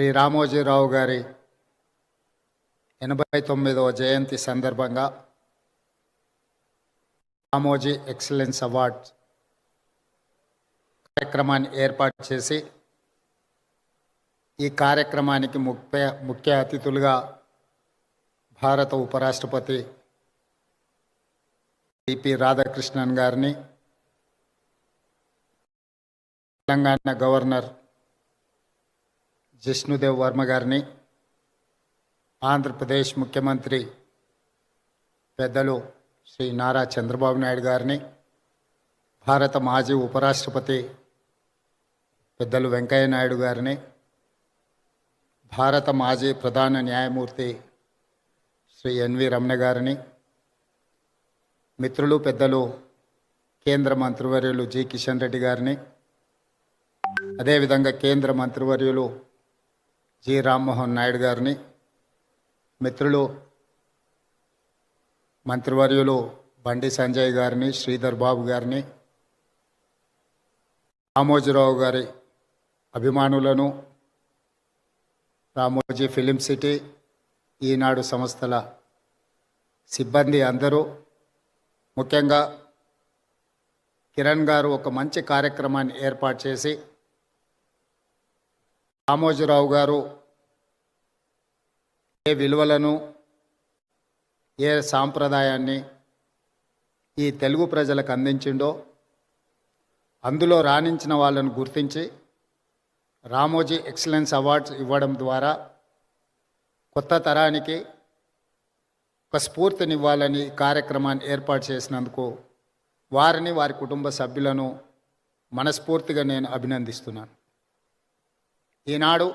శ్రీ రామోజీరావు గారి 89వ జయంతి సందర్భంగా Ramoji excellence awards కార్యక్రమాన్ని ఏర్పాటు చేసి ఈ కార్యక్రమానికి ముఖ్య అతిథులుగా భారత ఉపరాష్ట్రపతి పిపి రాధాకృష్ణన్ గారిని, తెలంగాణ గవర్నర్ జిష్ణుదేవ్ వర్మ గారిని, ఆంధ్రప్రదేశ్ ముఖ్యమంత్రి పెద్దలు శ్రీ నారా చంద్రబాబు నాయుడు గారిని, భారత మాజీ ఉపరాష్ట్రపతి పెద్దలు వెంకయ్య నాయుడు గారిని, భారత మాజీ ప్రధాన న్యాయమూర్తి శ్రీ ఎన్వి రమణ గారిని, మిత్రులు పెద్దలు కేంద్ర మంత్రివర్యులు జి కిషన్ రెడ్డి గారిని, అదేవిధంగా కేంద్ర మంత్రివర్యులు జి రామ్మోహన్ నాయుడు గారిని, మిత్రులు మంత్రివర్యులు బండి సంజయ్ గారిని, శ్రీధర్ బాబు గారిని, రామోజీరావు గారి అభిమానులను, రామోజీ ఫిలిం సిటీ, ఈనాడు సంస్థల సిబ్బంది అందరూ, ముఖ్యంగా కిరణ్ గారు ఒక మంచి కార్యక్రమాన్ని ఏర్పాటు చేసి రామోజీరావు గారు ఏ విలువలను, ఏ సాంప్రదాయాన్ని ఈ తెలుగు ప్రజలకు అందించిండో అందులో రాణించిన వాళ్ళను గుర్తించి రామోజీ ఎక్సలెన్స్ అవార్డ్స్ ఇవ్వడం ద్వారా కొత్త తరానికి ఒక స్ఫూర్తినివ్వాలని కార్యక్రమాన్ని ఏర్పాటు చేసినందుకు వారిని, వారి కుటుంబ సభ్యులను మనస్ఫూర్తిగా నేను అభినందిస్తున్నాను. ఈనాడు